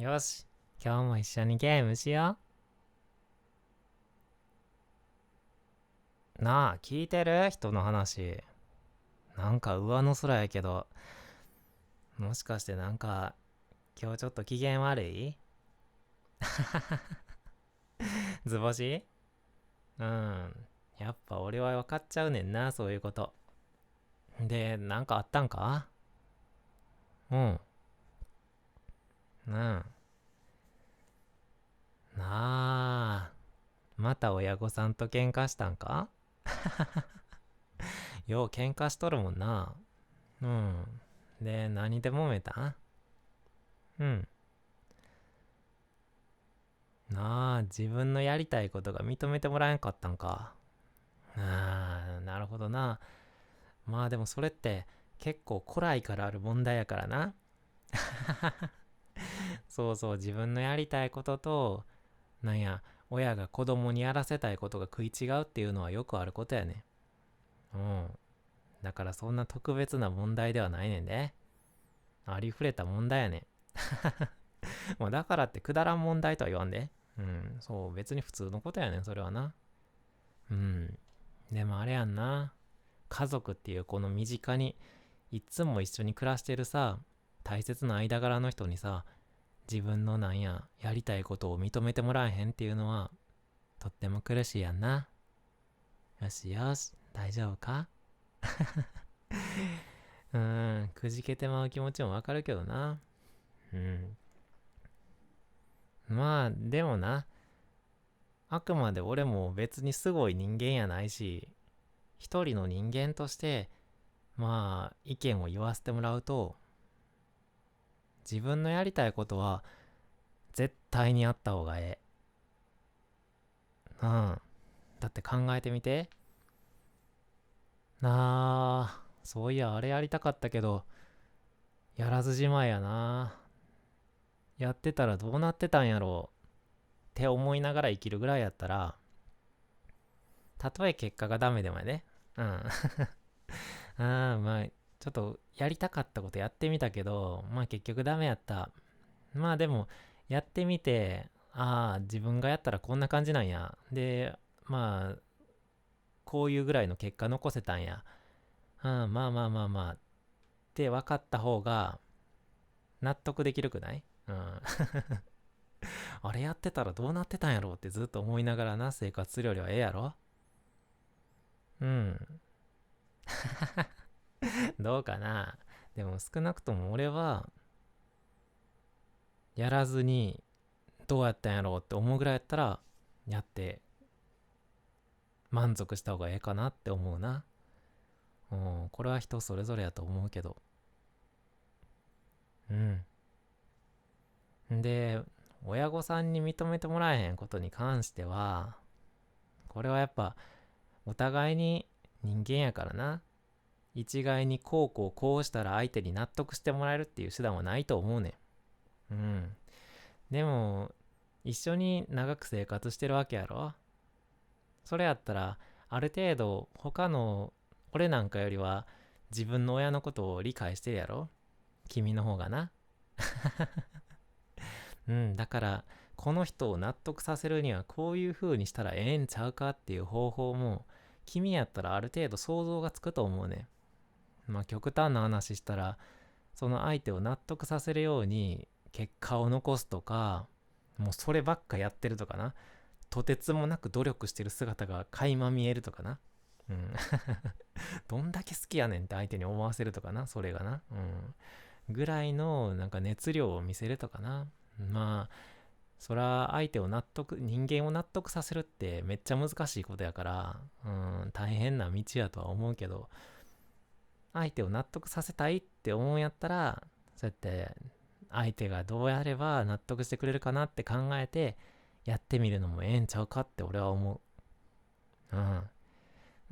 よし、今日も一緒にゲームしよう。なあ、聞いてる人の話。なんか上の空やけど、もしかしてなんか、今日ちょっと機嫌悪い？図星？うん。やっぱ俺は分かっちゃうねんな、そういうこと。で、なんかあったんか？うん。うん。なあ、また親御さんと喧嘩したんか？よう喧嘩しとるもんな。うん。で、何で揉めたん？うん。なあ、自分のやりたいことが認めてもらえんかったんか。ああ、なるほどな。まあでもそれって結構古来からある問題やからな。そうそう、自分のやりたいことと、なんや、親が子供にやらせたいことが食い違うっていうのはよくあることやね。うん。だからそんな特別な問題ではないねんで。ありふれた問題やねん。もうだからってくだらん問題とは言わんで。うん、そう、別に普通のことやねん、それはな。うん。でもあれやんな。家族っていうこの身近にいつも一緒に暮らしてるさ、大切な間柄の人にさ、自分のなんややりたいことを認めてもらえへんっていうのはとっても苦しいやんな。よしよし、大丈夫か？くじけてまう気持ちもわかるけどな。うん。まあでもな、あくまで俺も別にすごい人間やないし、一人の人間としてまあ意見を言わせてもらうと、自分のやりたいことは絶対にあった方がええ。うん。だって考えてみて。なあ、そういやあれやりたかったけど、やらずじまいやな。やってたらどうなってたんやろうって思いながら生きるぐらいやったら、たとえ結果がダメでもやね。うん。まあ、ちょっとやりたかったことやってみたけど、まあ結局ダメやった。まあでも、やってみて、ああ、自分がやったらこんな感じなんや。で、まあ、こういうぐらいの結果残せたんや。まあまあまあまあって分かった方が納得できるくない？うん。あれやってたらどうなってたんやろうってずっと思いながらな、生活するよりはええやろ？うん。どうかな。でも少なくとも俺は、やらずにどうやったんやろうって思うぐらいやったら、やって満足した方がええかなって思うな。うん。これは人それぞれやと思うけど。うん。で、親御さんに認めてもらえへんことに関しては、これはやっぱお互いに人間やからな。一概にこうしたら相手に納得してもらえるっていう手段はないと思うねん。うん。でも、一緒に長く生活してるわけやろ？それやったら、ある程度他の俺なんかよりは自分の親のことを理解してるやろ？君の方がな。うん。だから、この人を納得させるにはこういう風にしたらええんちゃうかっていう方法も、君やったらある程度想像がつくと思うねん。まあ極端な話したら、その相手を納得させるように結果を残すとか、もうそればっかやってるとかな。とてつもなく努力してる姿が垣間見えるとかな。うん。どんだけ好きやねんって相手に思わせるとかな。それがな。うん。ぐらいのなんか熱量を見せるとかな。まあ、そら相手を人間を納得させるってめっちゃ難しいことやから、大変な道やとは思うけど、相手を納得させたいって思うんやったら、そうやって相手がどうやれば納得してくれるかなって考えてやってみるのもええんちゃうかって俺は思う。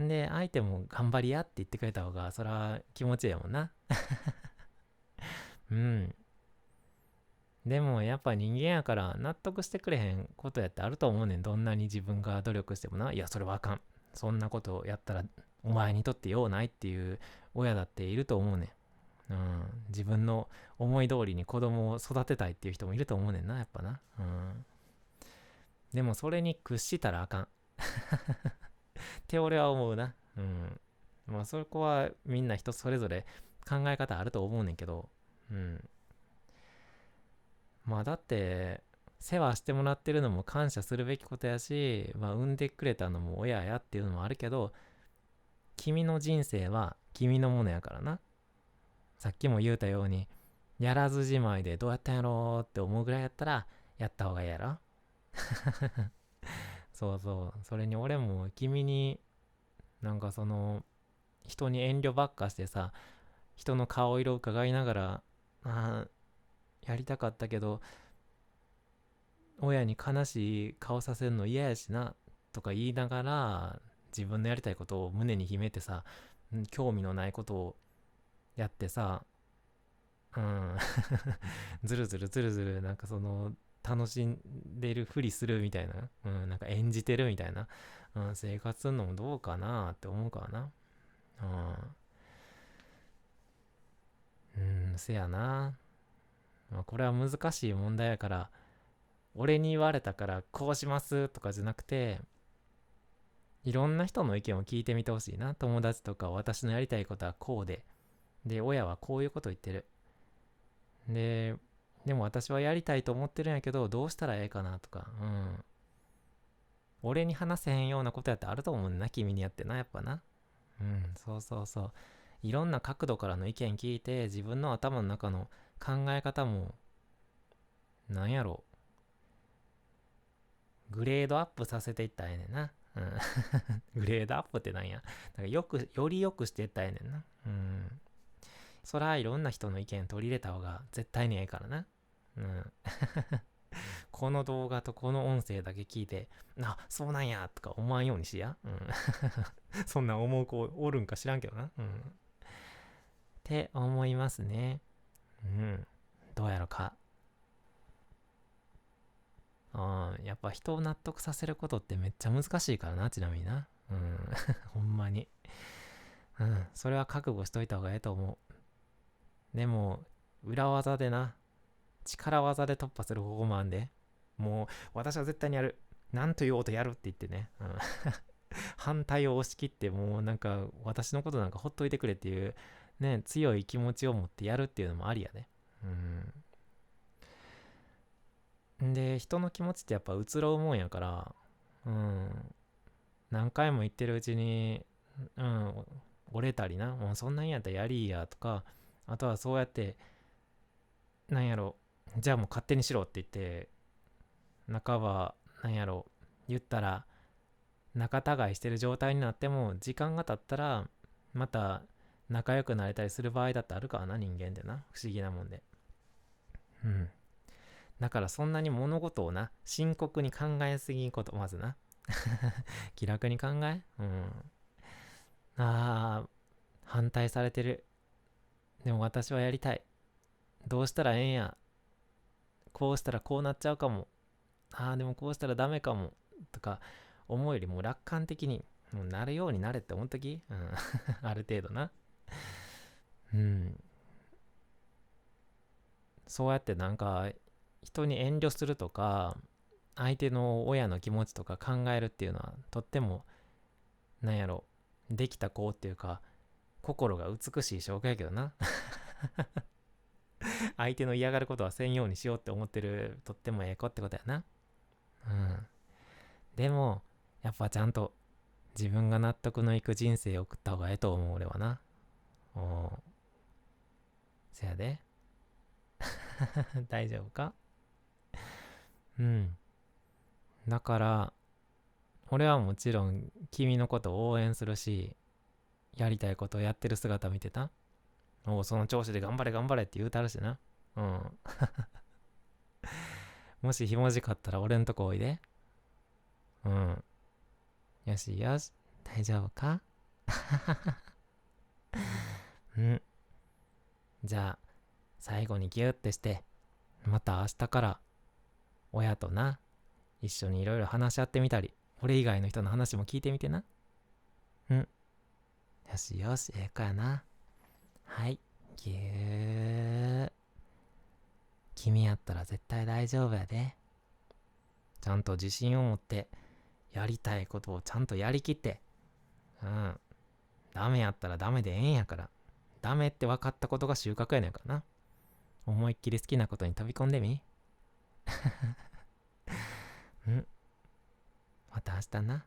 うん。で、相手も頑張りやって言ってくれた方が、そら気持ちいいやもんな。うん。でもやっぱ人間やから納得してくれへんことやってあると思うねん。どんなに自分が努力してもな。いや、それはあかん。そんなことやったらお前にとって用ないっていう親だっていると思うねん。うん。自分の思い通りに子供を育てたいっていう人もいると思うねんな、やっぱな。でもそれに屈したらあかん。って俺は思うな。まあそこはみんな人それぞれ考え方あると思うねんけど、まあだって、世話してもらってるのも感謝するべきことやし、まあ産んでくれたのも親やっていうのもあるけど、君の人生は君のものやからな。さっきも言うたように、やらずじまいでどうやったんやろうって思うぐらいやったら、やった方がいいやろ。そうそう。それに俺も君になんか人に遠慮ばっかしてさ、人の顔色を伺いながら、やりたかったけど、親に悲しい顔させるの嫌やしな、とか言いながら、自分のやりたいことを胸に秘めてさ、興味のないことをやってさ、うん、ずるずるずるずる、なんか楽しんでるふりするみたいな、なんか演じてるみたいな、生活するのもどうかなって思うからな。せやな。まあ、これは難しい問題やから、俺に言われたからこうしますとかじゃなくて、いろんな人の意見を聞いてみてほしいな。友達とか私のやりたいことはこうで、で、親はこういうこと言ってる。で、でも私はやりたいと思ってるんやけど、どうしたらええかなとか、俺に話せへんようなことやってあると思うんだな、君にやってな、やっぱな。そうそうそう。いろんな角度からの意見聞いて、自分の頭の中の考え方も、なんやろグレードアップさせていったらええねんな。グレードアップってなんや。なんかより良くしていったらええねんな。そらいろんな人の意見取り入れた方が絶対にええからな。この動画とこの音声だけ聞いて、そうなんやとか思わんようにしや。そんな思う子おるんか知らんけどな。って思いますね。どうやろか。やっぱ人を納得させることってめっちゃ難しいからな、ちなみにな。ほんまに。それは覚悟しといた方がええと思う。でも、裏技でな、力技で突破する方法もあんで、もう、私は絶対にやる。なんと言おうとやるって言ってね、反対を押し切って、もうなんか、私のことなんかほっといてくれっていう、ね、強い気持ちを持ってやるっていうのもありやね。で、人の気持ちってやっぱ移ろうもんやから、何回も言ってるうちに、うん、折れたりな、もうそんなんやったらやりいやとか、あとはそうやって、なんやろ、じゃあもう勝手にしろって言って、半ば、なんやろ、言ったら、仲違いしてる状態になっても、時間が経ったら、また仲良くなれたりする場合だってあるからな、人間ってな。不思議なもんで。うん。だからそんなに物事をな、深刻に考えすぎんこと、まずな。気楽に考え反対されてる。でも私はやりたい。どうしたらええんや。こうしたらこうなっちゃうかも。でもこうしたらダメかも。とか、思うよりも楽観的に、もうなるようになれって思っときある程度な。そうやってなんか、人に遠慮するとか、相手の親の気持ちとか考えるっていうのは、とっても、なんやろ、できた子っていうか、心が美しい証拠やけどな。相手の嫌がることはせんようにしようって思ってる、とってもええ子ってことやな。でも、やっぱちゃんと自分が納得のいく人生を送った方がええと思う、俺はな。せやで。大丈夫か。だから、俺はもちろん君のことを応援するし、やりたいことをやってる姿見てた。その調子で頑張れ頑張れって言うたるしな。もしひもじかったら俺んとこおいで。よしよし。大丈夫か。じゃあ、最後にギュッてして、また明日から親とな、一緒にいろいろ話し合ってみたり、俺以外の人の話も聞いてみてな。よしよし、ええかやな。はい、ぎゅー。君やったら絶対大丈夫やで。ちゃんと自信を持って、やりたいことをちゃんとやりきって。うん。ダメやったらダメでええんやから。ダメって分かったことが収穫やねんからな。思いっきり好きなことに飛び込んでみ。うん。また明日な。